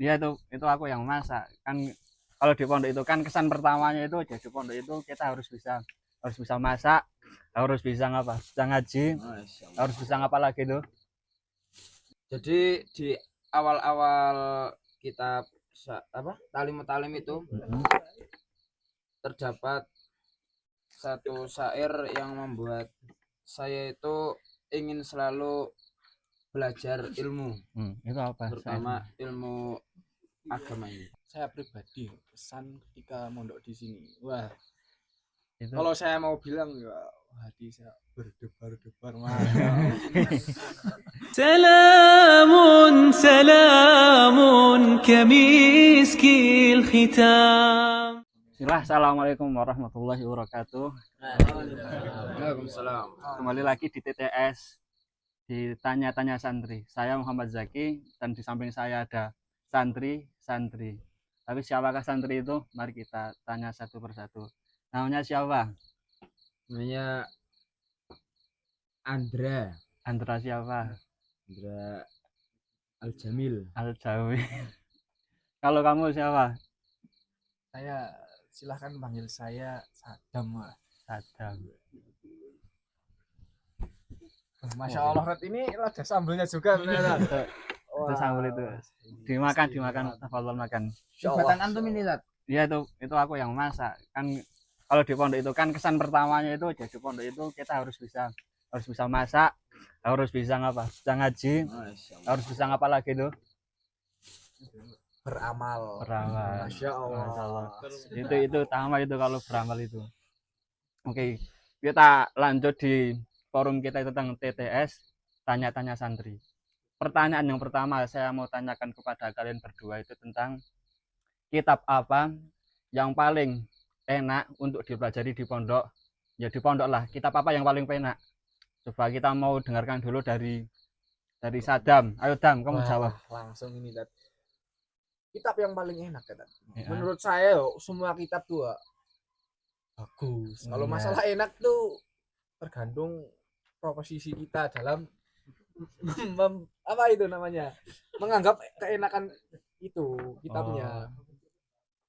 Iya itu aku yang masak. Kan kalau di pondok itu kan kesan pertamanya itu jadi pondok itu kita harus bisa masak, harus bisa ngapa? Bisa ngaji, Masya harus Allah. bisa ngapa lagi tuh? Jadi di awal-awal kitab Talim itu Mm-mm. terdapat satu syair yang membuat saya itu ingin selalu belajar ilmu, Itu apa terutama syairnya? ilmu agama ini. Saya pribadi pesan ketika mondok di sini. Wah, Itu kalau saya mau bilang ya hati saya berdebar-debar. Masya Allah. سلام سلام كمسك الختام. Assalamualaikum warahmatullahi wabarakatuh. Waalaikumsalam. Kembali lagi di TTS di Tanya-Tanya Santri. Saya Muhammad Zaki dan di samping saya ada santri-santri. Tapi siapakah santri itu? Mari kita tanya satu persatu. Namanya siapa? Namanya Andra Andra siapa? Al-Jamil. Al-Jawi. Kalau kamu siapa? Saya silahkan panggil saya Sadam. Wah. Sadam. Masya Allah, Rat, ini ada sambelnya juga ternyata. Itu sambal itu. Dimakan. Tafadhol makan. Jabatan antum ini, Zat? Iya itu aku yang masak. Kan kalau di pondok itu kan kesan pertamanya itu jadi pondok itu kita harus bisa masak, harus bisa ngapa? Bisa ngaji, harus bisa ngapa lagi tuh? Beramal. Beramal. Masya Allah. Masya Allah. Itu utama itu kalau beramal itu. Oke, kita lanjut di forum kita itu tentang TTS, tanya-tanya santri. Pertanyaan yang pertama saya mau tanyakan kepada kalian berdua itu tentang kitab apa yang paling enak untuk dipelajari di pondok. Ya di pondok lah, kitab apa yang paling enak? Coba kita mau dengarkan dulu dari Sadam. Ayo Dam, kamu jawab. Langsung ini, Dad. Kitab yang paling enak ya, Dad. Ya. Menurut saya semua kitab tuh bagus. Kalau Iya. masalah enak tuh tergantung proposisi kita dalam apa itu namanya? Menganggap keenakan itu kitabnya.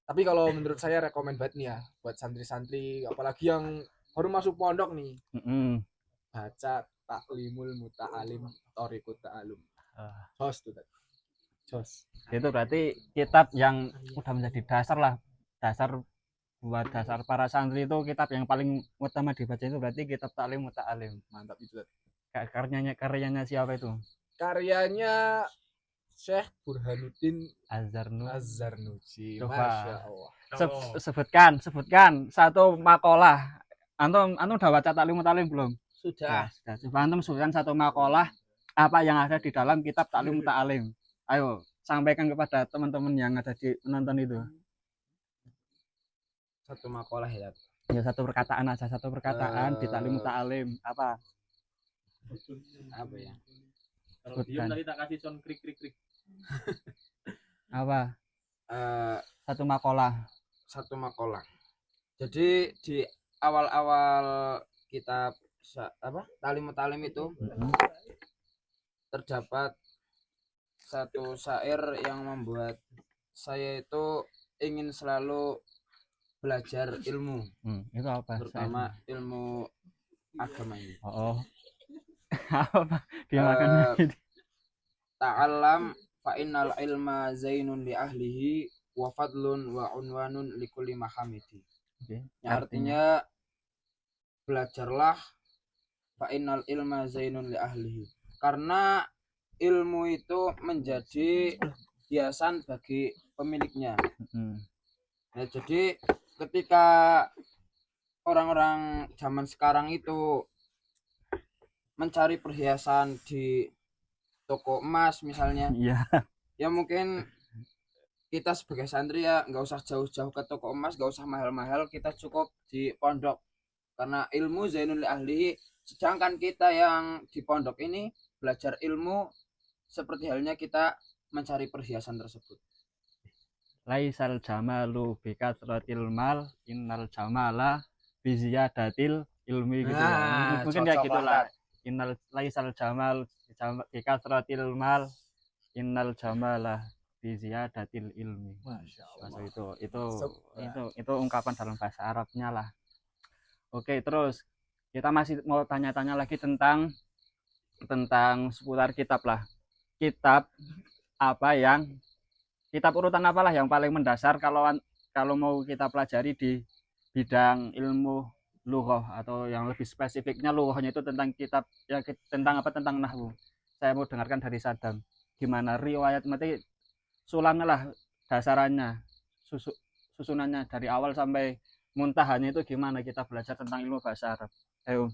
Tapi kalau menurut saya rekomend banget nih ya buat santri-santri apalagi yang baru masuk pondok nih, baca Taklimul Muta'alim Thoriqut Ta'alum. Jos tuh tadi. Jos. Itu berarti kitab yang udah menjadi dasar buat dasar para santri itu kitab yang paling utama dibaca itu berarti kitab Taklim Muta'alim. Mantap itu tadi. Karyanya siapa itu? Karyanya Syekh Burhanuddin Az-Zarnuji. Coba. Coba. Masya Allah. Sebutkan satu makalah. Antum udah baca Taklim Muta'alim belum? Sudah. Sudah. Coba antum sebutkan satu makalah apa yang ada di dalam kitab Taklim Muta'alim. Ayo sampaikan kepada teman-teman yang ada di menonton itu. Satu makalah ya. Ya satu perkataan aja, satu perkataan di Taklim Muta'alim apa? Apa ya? Kalau diem tadi tak kasih sound krik. Apa? Satu makalah. Jadi di awal-awal kitab Talim itu terdapat satu syair yang membuat saya itu ingin selalu belajar ilmu, itu apa? terutama ilmu agama ini. Apa? Dia makan Ta'allam fa innal ilma zainun li ahlihi wa fadlun wa unwanun li kulli mahamidi. Artinya belajarlah fa innal ilma zainun li ahlihi. Karena ilmu itu menjadi hiasan bagi pemiliknya. Nah, jadi ketika orang-orang zaman sekarang itu mencari perhiasan di toko emas misalnya, ya mungkin kita sebagai santri ya nggak usah jauh-jauh ke toko emas, nggak usah mahal-mahal, kita cukup di pondok karena ilmu zainul li ahlihi. Sedangkan kita yang di pondok ini belajar ilmu seperti halnya kita mencari perhiasan tersebut. Laisal jamalu bikatsratil mal, innal jamala biziyadatil ilmi gitu. Mungkin kayak gitulah. Innal laisal jamal bikatsratil mal, innal jamala bi ziyadatil ilmi. Masya Allah. Itu ungkapan dalam bahasa Arabnya lah. Oke, terus kita masih mau tanya-tanya lagi tentang seputar kitab lah. Kitab urutan apalah yang paling mendasar kalau mau kita pelajari di bidang ilmu lughah, atau yang lebih spesifiknya lughahnya itu tentang kitab ya, tentang nahwu. Saya mau dengarkan dari Sadam. Gimana riwayat mati sulamnya lah, dasarannya, susunannya dari awal sampai muntahanya itu gimana kita belajar tentang ilmu bahasa Arab. Ayo.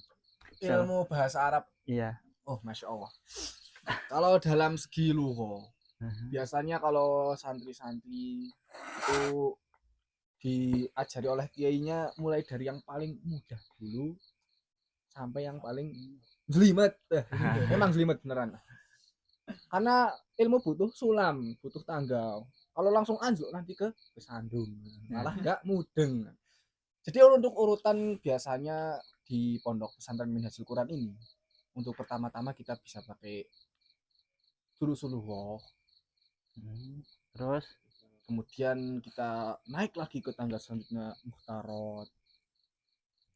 Ilmu bahasa Arab. Iya. Oh, Masya Allah. Kalau dalam segi lughah, biasanya kalau santri-santri itu diajari oleh kiainya mulai dari yang paling mudah dulu sampai yang paling jelimet. Memang jelimet beneran. Karena ilmu butuh sulam, butuh tangga. Kalau langsung anjlok nanti ke sandung, malah nggak mudeng. Jadi untuk urutan biasanya di pondok pesantren Minhajul Quran ini, untuk pertama-tama kita bisa pakai durusul lughah. Terus Kemudian kita naik lagi ke tangga selanjutnya muhtarat.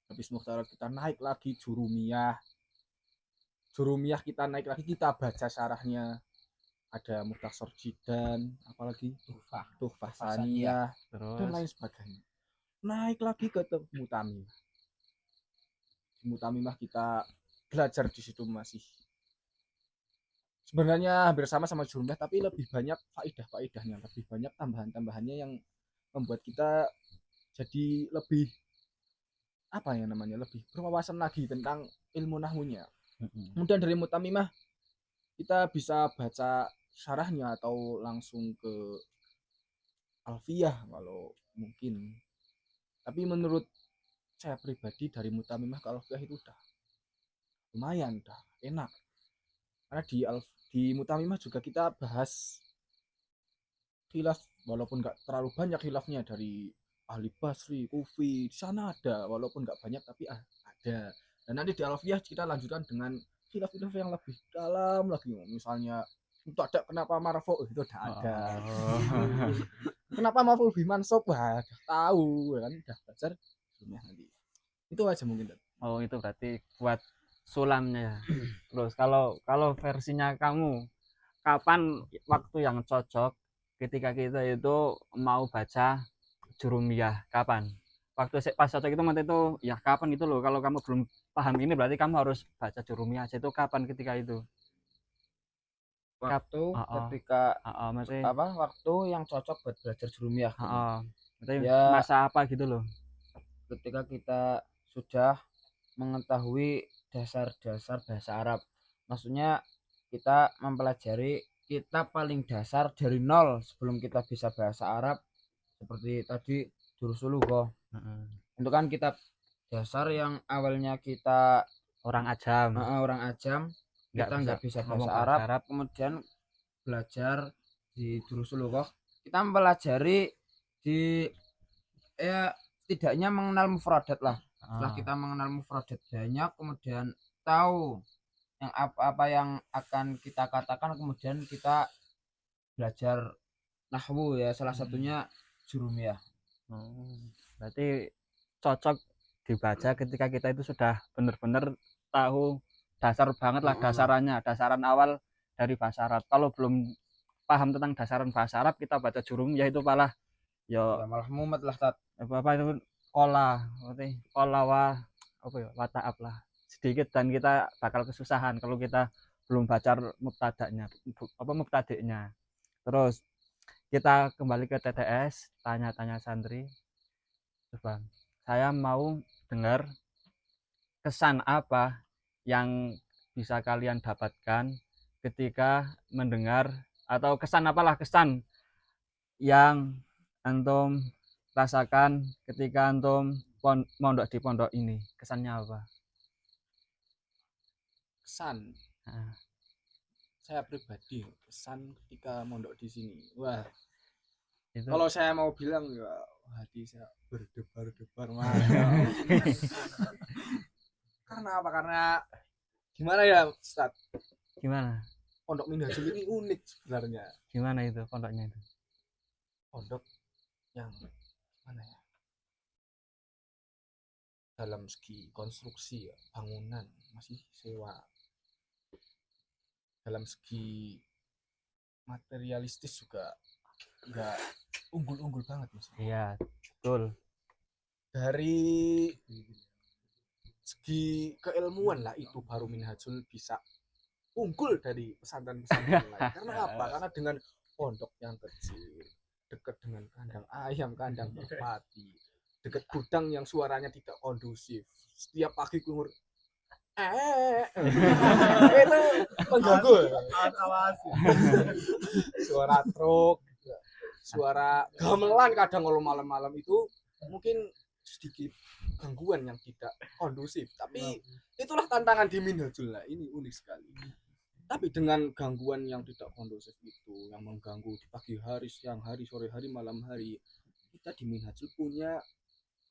Habis muhtarat kita naik lagi jurumiyah. Jurumiyah kita naik lagi, kita baca syarahnya. Ada Mukhtasar Jidan, apalagi Tuhfah Saniyah, dan lain sebagainya. Naik lagi ke Mutamimah. Di Mutamimah kita belajar di situ masih sebenarnya hampir sama jurumiyah, tapi lebih banyak faedah-faedahnya, lebih banyak tambahan-tambahannya yang membuat kita jadi lebih lebih berwawasan lagi tentang ilmu nahwunya. Kemudian dari Mutamimah kita bisa baca syarahnya atau langsung ke Alfiyah kalau mungkin. Tapi menurut saya pribadi dari Mutamimah ke Alfiyah itu udah lumayan, udah enak. Karena di Mutamimah juga kita bahas khilaf, walaupun nggak terlalu banyak khilafnya, dari ahli Basri, Kufi, di sana ada, walaupun nggak banyak tapi ada. Dan nanti di Alfiyah kita lanjutkan dengan khilaf-khilaf yang lebih dalam lagi. Misalnya untuk ada kenapa marfu itu udah ada. Kenapa marfu lebih mansub, udah tahu kan, udah belajar nanti. Itu aja mungkin. Oh, itu berarti buat sulamnya. Terus kalau versinya kamu, kapan waktu yang cocok ketika kita itu mau baca jurumiyah? Kapan waktu pas cocok itu nanti itu ya kapan itu loh? Kalau kamu belum paham ini berarti kamu harus baca jurumiyah aja. Itu kapan ketika itu? Waktu ketika maksudnya waktu yang cocok buat belajar jurumiyah. Ya, masa apa gitu loh? Ketika kita sudah mengetahui dasar-dasar bahasa Arab, maksudnya kita mempelajari kitab paling dasar dari nol sebelum kita bisa bahasa Arab, seperti tadi durusul lughah. Itu kan kitab dasar yang awalnya kita orang ajam, kita nggak bisa bahasa Arab, kemudian belajar di durusul lughah, kita mempelajari di setidaknya mengenal mufradat lah. Setelah kita mengenal mufradat banyak, kemudian tahu yang apa yang akan kita katakan, kemudian kita belajar nahwu ya, salah satunya jurumiyah. Berarti cocok dibaca ketika kita itu sudah benar-benar tahu dasar banget lah, dasaran awal dari bahasa Arab. Kalau belum paham tentang dasaran bahasa Arab, kita baca jurumiyah itu malah malah mumet lah, apa itu wa ta'ab lah sedikit, dan kita bakal kesusahan kalau kita belum baca mubtadiknya. Terus kita kembali ke TTS, tanya-tanya santri. Coba saya mau dengar kesan apa yang bisa kalian dapatkan ketika mendengar, atau kesan yang antum rasakan ketika antum mondok di pondok ini. Kesannya apa? Kesan saya pribadi, kesan ketika mondok di sini, wah itu kalau saya mau bilang ya hati saya berdebar-debar. Karena apa? Karena gimana ya Ustaz? Gimana? Pondok Minhajul ini unik sebenarnya. Gimana itu pondoknya itu? Pondok yang mana ya? Dalam segi konstruksi ya, bangunan masih sewa. Dalam segi materialistis juga nggak unggul-unggul banget mas. Iya, betul. Dari segi keilmuan lah itu baru Minhajul bisa unggul dari pesantren-pesantren lain. Karena apa? Karena dengan pondok yang kecil, dekat dengan kandang ayam, kandang merpati, dekat gudang yang suaranya tidak kondusif. Setiap pagi keluar itu mengganggu. Suara truk, suara gamelan kadang kalau malam-malam itu mungkin sedikit gangguan yang tidak kondusif. Tapi itulah tantangan di Minhajul lah. Ini unik sekali. Tapi dengan gangguan yang tidak kondusif itu, yang mengganggu di pagi hari, siang hari, sore hari, malam hari, kita di Minhajul punya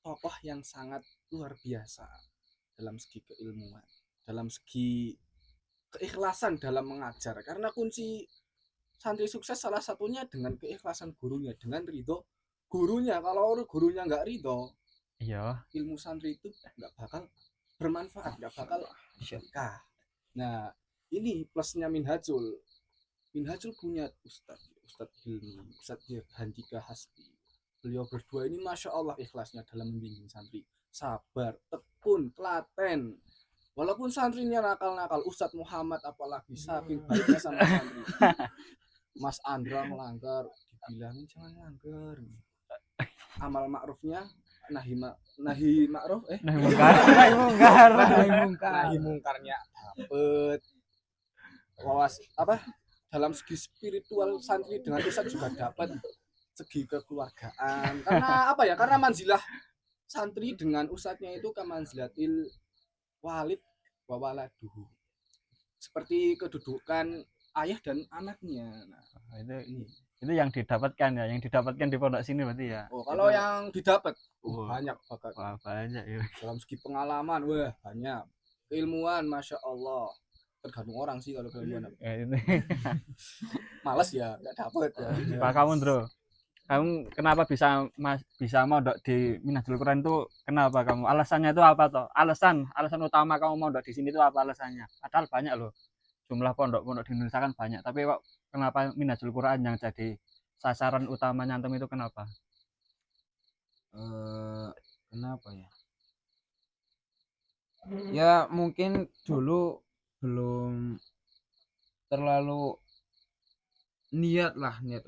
tokoh yang sangat luar biasa dalam segi keilmuan, dalam segi keikhlasan dalam mengajar. Karena kunci santri sukses salah satunya dengan keikhlasan gurunya, dengan ridho gurunya. Kalau gurunya nggak ridho, Iya. ilmu santri itu nggak bakal bermanfaat, nggak bakal berkah. Nah, ini plusnya Minhajul. Minhajul punya Ustadz Hilmi, Ustadz Handika Hasbi. Beliau berdua ini masya Allah ikhlasnya dalam membimbing santri, sabar, tekun, telaten. Walaupun santrinya nakal-nakal, Ustadz Muhammad apalagi saking baiknya sama santri. Mas Andra melanggar, dibilangin jangan langgar. Amal ma'rufnya nahi ma'ruf nahi mungkarnya dapet. Wawas apa dalam segi spiritual santri dengan ustadz juga dapat segi kekeluargaan. Karena apa ya? Karena manzilah santri dengan ustadznya itu kamanzilatil walid wa waladuhu. Seperti kedudukan ayah dan anaknya. Nah, itu yang didapatkan ya, yang didapatkan di pondok sini berarti ya. Oh, kalau itu, yang didapat oh, banyak banget. Wah, banyak ya. Dalam segi pengalaman, wah banyak. Keilmuan, masya Allah. Tergantung orang sih kalau keilmuan. Ini. Males ya, nggak dapet ya. Pak kamu Bro, kamu kenapa bisa mondok di Minhajul Quran itu? Kenapa kamu? Alasannya itu apa toh? Alasan utama kamu mondok di sini itu apa alasannya? Padahal banyak loh. Jumlah pondok-pondok di Indonesia kan banyak, tapi kok kenapa Minhajul Quran yang jadi sasaran utama nyantem itu kenapa? Kenapa ya? Ya mungkin dulu belum terlalu niat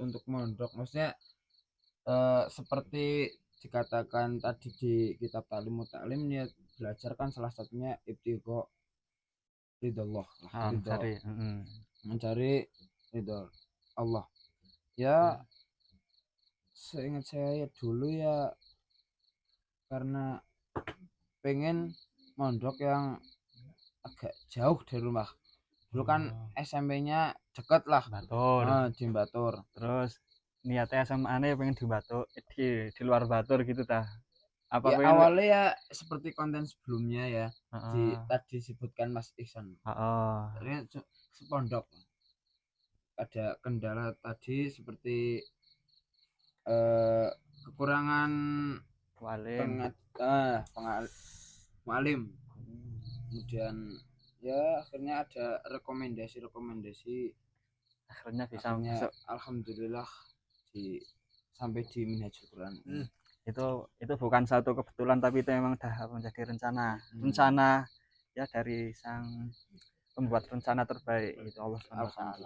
untuk mondok. Maksudnya seperti dikatakan tadi di kitab Ta'limut Ta'lim, niat belajar kan salah satunya ibtigha ridallah, mencari ridho Allah. Ya seingat saya dulu ya karena pengen mondok yang agak jauh dari rumah. Dulu kan SMP-nya deket lah, Batur. di Batur. Terus niatnya SMA-nya pengen di Batur, di luar Batur gitu tah. Apa Ya, pengen awalnya ya seperti konten sebelumnya ya, tadi disebutkan Mas Ihsan. Ternyata sepondok ada kendala tadi seperti kekurangan mualim. Kemudian ya akhirnya ada rekomendasi akhirnya bisa masuk. Alhamdulillah sampai di Minhajul Quran. Itu bukan satu kebetulan, tapi itu memang dah menjadi rencana ya dari sang pembuat rencana terbaik itu Allah SWT.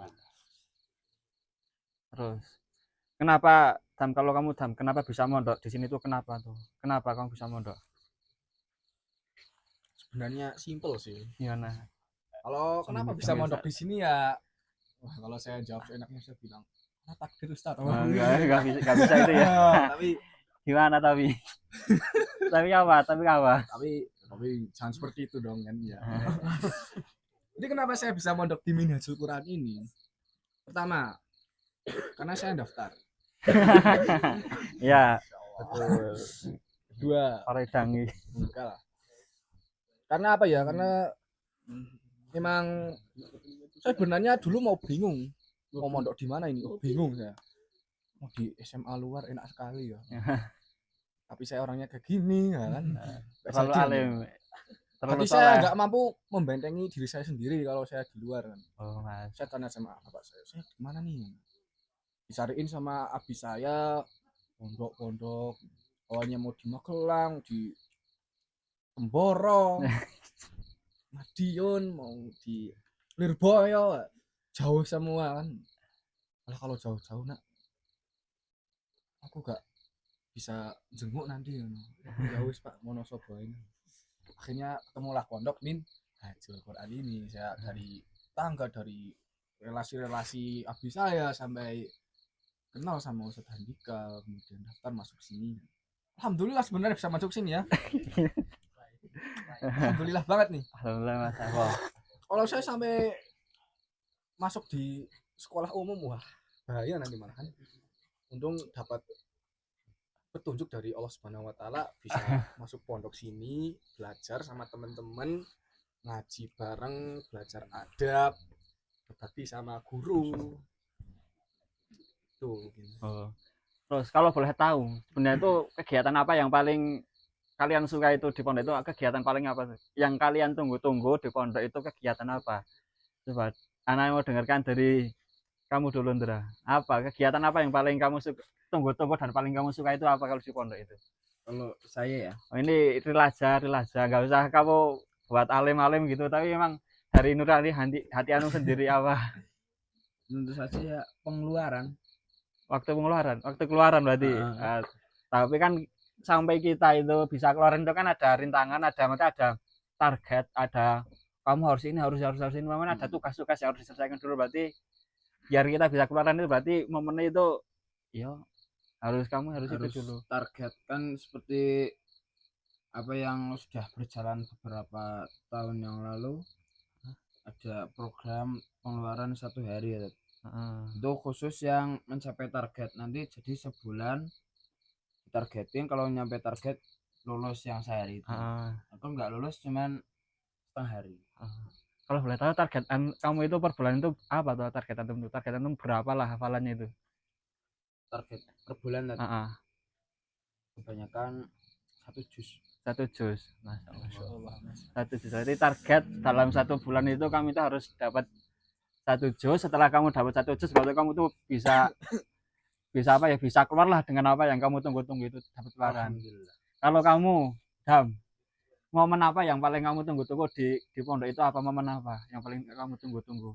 Terus kenapa kalau kamu kenapa bisa mondok di sini tuh? Kenapa kamu bisa mondok? Sebenarnya simple sih. Gimana? Kalau kenapa bisa mondok di sini ya? Wah, kalau saya jawab enaknya saya bilang takdir Ustaz. Enggak bisa itu ya. Tapi gimana tapi apa? Tapi jangan seperti itu dong kan ya. Jadi kenapa saya bisa mondok di Minhajul Quran ini? Pertama, karena saya daftar. Ya, betul. Kedua, Oredangi. Karena apa ya? Karena memang Saya sebenarnya dulu mau bingung mau mondok di mana ini. Bingung saya. Mau di SMA luar enak sekali ya. Tapi saya orangnya kayak gini ya kan. Terlalu alim. Terlalu Tapi saya soleh. nggak mampu membentengi diri saya sendiri kalau saya di luar kan. Oh, Mas. Saya tanya sama bapak saya di mana nih? Dicariin sama abi saya pondok-pondok. Awalnya mau di Magelang, di Temboro, Madiun, mau di Lirboyo, jauh semua kan. Kalau jauh-jauh nak, aku gak bisa jenguk nanti kan. Ya wis Pak, Wonosobo ini. Akhirnya ketemulah pondok Min Hajul Quran ini. Saya dari tangga, dari relasi-relasi abi saya sampai kenal sama Ustadz Handika, kemudian daftar masuk sini. Alhamdulillah sebenarnya bisa masuk sini ya. Alhamdulillah banget nih. Alhamdulillah Mas. Wah. Kalau saya sampai masuk di sekolah umum, wah bahaya nanti malah kan. Untung dapat petunjuk dari Allah Subhanahu wa taala bisa masuk pondok sini, belajar sama teman-teman, ngaji bareng, belajar adab, berbakti sama guru. Tuh. Oh. Terus kalau boleh tahu, sebenarnya itu kegiatan apa yang paling kalian suka itu di pondok itu, kegiatan paling apa sih? Yang kalian tunggu-tunggu di pondok itu kegiatan apa? Coba anak mau dengarkan dari kamu dulu Ndra. Apa kegiatan apa yang paling kamu suka, tunggu-tunggu dan paling kamu suka itu apa kalau di pondok itu? Kalau saya ya, Oh, ini rilaja, nggak usah kamu buat alim-alim gitu, tapi memang dari nurani hati anu sendiri apa? tentu saja ya pengeluaran. Waktu keluaran berarti. Tapi kan sampai kita itu bisa keluarin itu kan ada rintangan, ada target, ada kamu harus ini, harus ini, memang ada tugas-tugas yang harus diselesaikan dulu, berarti biar kita bisa keluaran itu berarti momennya itu ya harus itu dulu. Target kan seperti apa yang sudah berjalan beberapa tahun yang lalu, ada program pengeluaran 1 hari ya. Itu khusus yang mencapai target, nanti jadi sebulan targetin, kalau nyampe target lulus yang sehari itu. Atau enggak lulus cuman setengah hari. Kalau boleh tahu target kamu itu per bulan itu apa tuh target antum berapa lah hafalannya itu? Target per bulan tadi. Kebanyakan 1 juz. 1 juz. Masya Allah. 1 juz. Jadi target dalam 1 bulan itu kamu itu harus dapat 1 juz. Setelah kamu dapat 1 juz, berarti kamu tuh bisa apa ya, bisa keluar lah dengan apa yang kamu tunggu-tunggu itu, dapat keluaran. Kalau kamu momen apa yang paling kamu tunggu-tunggu di pondok itu, apa momen apa yang paling kamu tunggu-tunggu?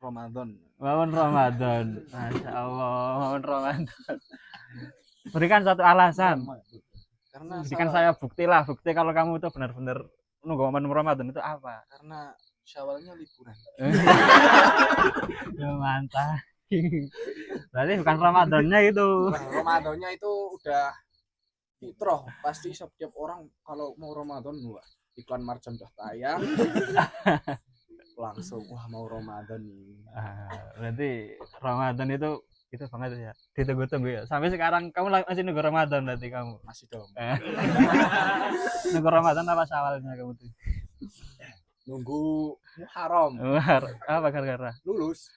Ramadan. Momen Ramadan. Masya Allah, momen Ramadan. Berikan satu alasan. Karena berikan saya bukti kalau kamu itu benar-benar nunggu momen Ramadan itu apa? Karena Syawalnya liburan. Ya mantap. Berarti bukan Ramadannya itu. Ramadannya itu udah fitrah, pasti setiap orang kalau mau Ramadan, wah iklan Marjan udah tayang langsung wah mau Ramadan nih. Berarti Ramadan itu banget ya, ditunggu-tunggu ya. Sampai sekarang kamu masih nunggu Ramadan berarti kamu? Masih dong. Nunggu Ramadan apa Syawalnya kamu tuh? Nunggu Muharram. Apa gara-gara? Lulus.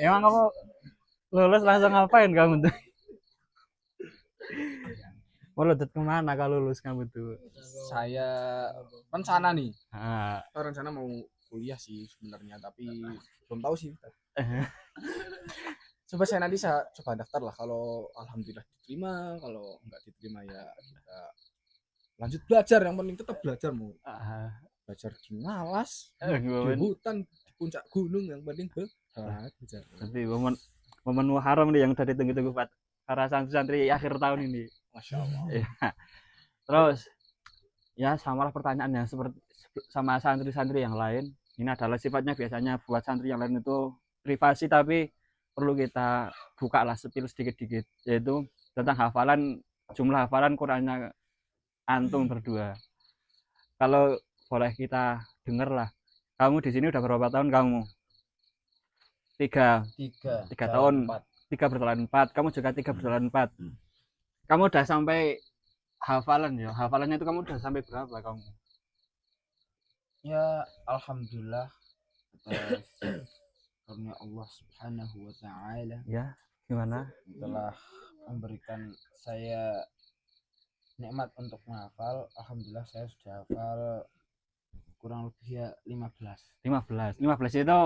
Emang kamu lulus langsung ngapain kamu tuh? Mau lanjut kemana kalau lulus kamu tuh? Saya rencana nih. Rencana mau kuliah sih sebenarnya, tapi belum tahu sih. Coba coba daftar lah, kalau alhamdulillah diterima, kalau nggak diterima ya kita lanjut belajar. Yang penting tetap belajar, mau belajar di ngalas, di hutan, di puncak gunung, yang penting belajar. Nanti momen Muharram nih yang tadi tunggu-tunggu para santri akhir tahun ini. Masya Allah. Ya. Terus ya samalah pertanyaannya seperti sama santri-santri yang lain. Ini adalah sifatnya biasanya buat santri yang lain itu privasi, tapi perlu kita buka lah sedikit-sedikit, yaitu tentang jumlah hafalan Qurannya antum berdua. Kalau boleh kita dengar lah, kamu di sini udah berapa tahun kamu? 3 tahun. 3 berjalan 4. Kamu juga 3 berjalan 4. Kamu udah sampai hafalannya itu kamu udah sampai berapa kamu? Ya, alhamdulillah atas karunia Allah Subhanahu wa taala Ya, gimana? telah memberikan saya nikmat untuk menghafal. Alhamdulillah saya sudah hafal kurang lebih ya 15. 15 itu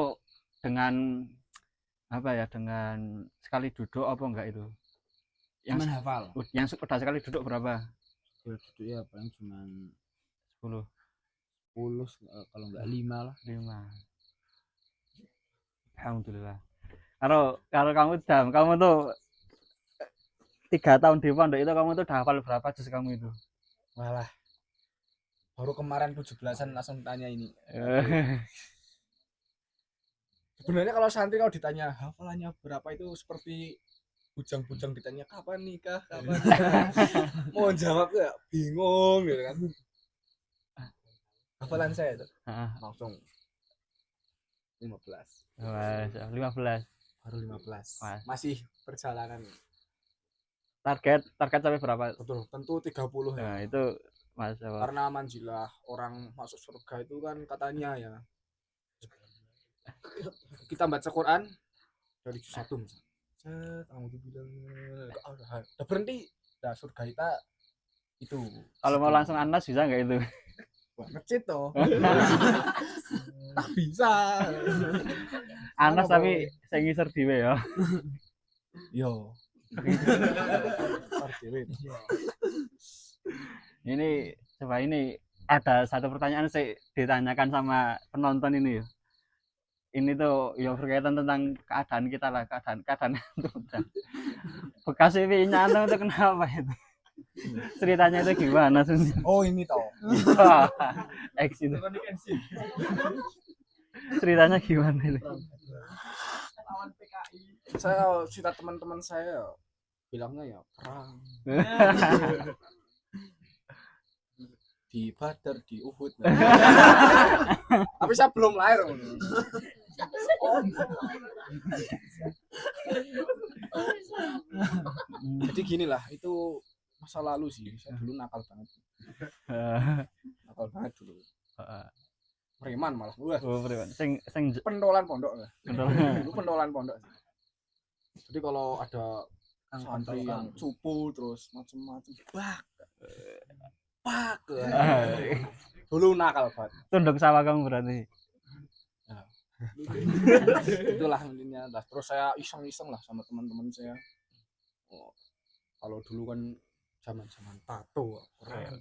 dengan apa ya, dengan sekali duduk apa enggak itu? Cuman hafal. Yang udah sekali duduk berapa? Kalau duduk ya paling cuman 10. 10 kalau enggak 5 lah. 5. Alhamdulillah. Kalau kamu tuh 3 tahun di pondok itu kamu tuh udah hafal berapa juz kamu itu? Malah baru kemarin 17-an langsung tanya ini. Sebenarnya kalau santri kalau ditanya hafalannya berapa itu seperti bujang-bujang ditanya kapan nikah, kapan nikah. Mau jawab ya bingung gitu kan. Hafalan saya itu langsung 15. Wah, 15. Baru 15. Wah. Masih perjalanan. Target sampai berapa? Betul, tentu 30 ya. Nah, itu Mas. Karena manjilah orang masuk surga itu kan katanya ya. Kita baca Quran dari juz 1 misalnya. Kamu bilang udah berhenti. Nah, surga kita itu. Kalau mau langsung Anas bisa nggak itu? Wah, ngecit toh. Tak bisa. Anas Mana, tapi saya ngisor dhewe ya. Yo. Ini ada satu pertanyaan saya ditanyakan sama penonton ini ya. Ini tuh ya berkaitan tentang keadaan kita lah, keadaan bekas CV-nya Antum itu kenapa itu? Ceritanya itu gimana sih? Oh, ini toh. X itu. Ceritanya gimana itu? Saya cerita teman-teman saya bilangnya ya perang. Di Badar, di Uhud. Tapi saya belum lahir. Jadi gini lah, itu masa lalu sih. Saya dulu nakal banget. Nakal banget dulu. Preman malah. Oh, preman. Sing Pentolan pondok. pentolan. Dulu pentolan pondok. Jadi kalau ada santri yang cupu terus macam-macam, pak. Dulu nakal banget. Tunduk sama kamu berarti. Itulah intinya. Nah, terus saya iseng-iseng lah sama teman-teman saya. Oh, kalau dulu kan zaman-zaman tato keren.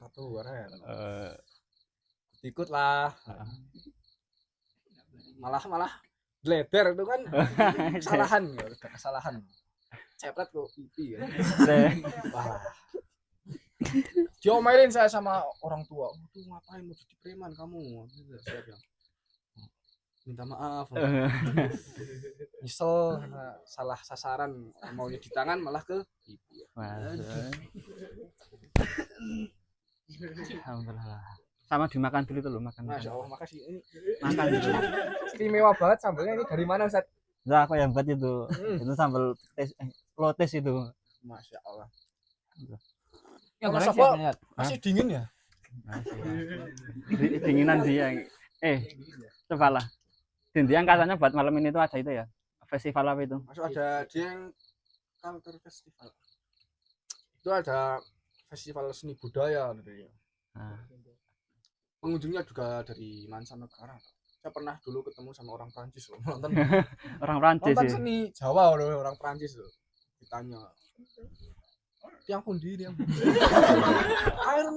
Ikut lah. Malah gleder itu kan kesalahan. Cepet kok pipi kan. Wah. Diomelin saya sama orang tua. Tuh ngapain mau jadi preman kamu? Saya bilang, minta maaf. Nyesel salah sasaran, maunya di tangan malah ke pipi. Alhamdulillah. Sama dimakan dulu tuh, makan. Masya Allah, makasih. Ini Makan dulu. istimewa banget sambelnya. Ini dari mana, Ustaz? Nah, aku yang buat itu. Itu sambal lotes itu. Masya Allah. Ya, Mas goreng Sopo, siap lihat. masih dingin ya? Dinginan dia. Coba lah. Dindiang katanya buat malam ini tuh ada itu ya. Festival apa itu? Masuk ada Dieng Culture Festival. Itu ada festival seni budaya gitu. Pengunjungnya juga dari mancanegara. Saya pernah dulu ketemu sama orang Prancis loh, nonton Orang Prancis nonton ya. seni Jawa loh, orang Prancis loh. Ditanya, tiang pundi. Iron.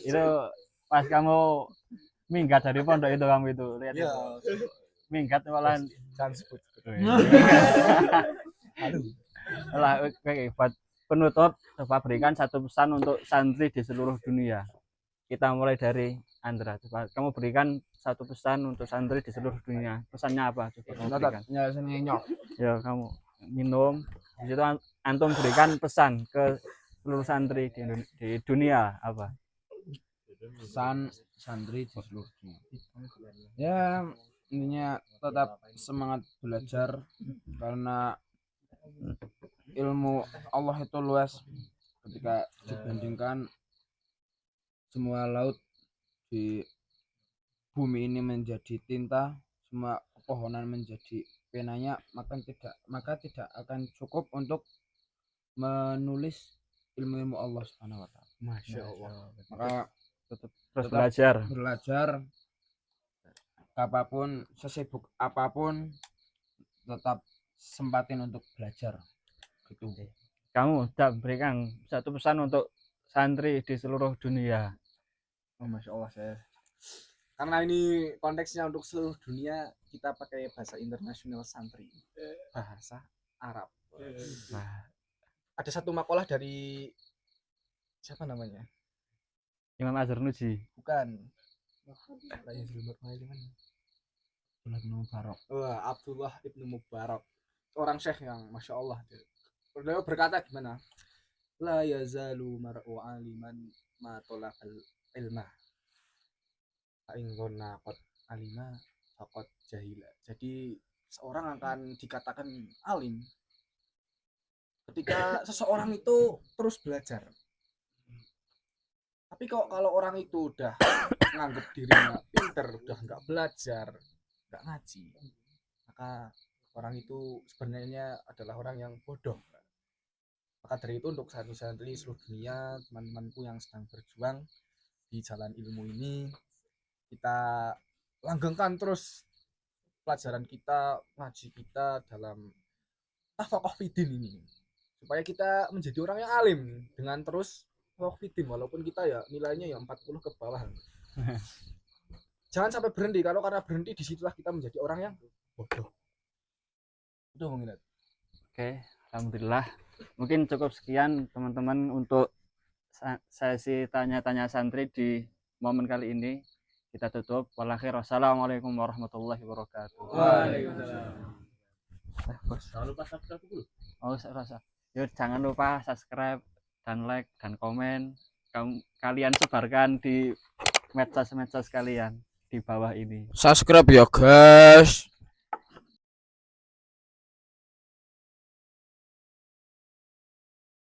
Itu pas kamu minggat dari pondok itu kamu itu lihat Iya. itu. Minggat malahan. Jangan sebut. Aduh. Lah, oke, buat penutup coba berikan satu pesan untuk santri di seluruh dunia. Kita mulai dari Andra. Coba kamu berikan satu pesan untuk santri di seluruh dunia. Pesannya apa? Coba kamu berikan. Ya, kamu minum. Di situ antum berikan pesan ke seluruh santri di dunia apa? Pesan santri di seluruh dunia. Ya, intinya tetap semangat belajar karena ilmu Allah itu luas ketika dibandingkan semua laut di bumi ini menjadi tinta, semua pepohonan menjadi penanya, maka tidak akan cukup untuk menulis ilmu-ilmu Allah Subhanahu wa taala. Masya Allah. Maka Terus tetap belajar. belajar apapun, sesibuk apapun tetap sempatin untuk belajar gitu. Kamu tak berikan satu pesan untuk santri di seluruh dunia. Oh, Masya Allah saya. Karena ini konteksnya untuk seluruh dunia, kita pakai bahasa internasional santri, bahasa Arab. Nah, Ada satu makalah dari siapa namanya? Imam Azhar Nuji. Bukan. Abdullah ibnu Mubarak, orang syekh yang masya Allah. Beliau berkata gimana? La yazalu mar'u aliman ma talaqal ilma. Ingkona qad alima faqad jahila. Jadi seorang akan dikatakan alim ketika seseorang itu terus belajar. Tapi kok kalau orang itu udah nganggap dirinya pinter, udah nggak belajar, nggak ngaji, maka orang itu sebenarnya adalah orang yang bodoh. Maka dari itu untuk santri-santri seluruh dunia, teman-temanku yang sedang berjuang di jalan ilmu ini, kita langgengkan terus pelajaran kita, ngaji kita dalam tafaqquh fiddin ini, supaya kita menjadi orang yang alim dengan terus tafaqquh fiddin, walaupun kita ya nilainya ya 40 ke bawah. Jangan sampai berhenti, kalau karena berhenti disitulah kita menjadi orang yang bodoh. Itu mengingat. Oke, alhamdulillah. Mungkin cukup sekian teman-teman untuk sesi tanya-tanya santri di momen kali ini. Kita tutup. Wassalamualaikum warahmatullahi wabarakatuh. Waalaikumsalam. Jangan lupa subscribe dulu. Oh, rasa. Yuk, jangan lupa subscribe dan like dan komen. Kalian sebarkan di medsos-medsos kalian di bawah ini. Subscribe ya guys.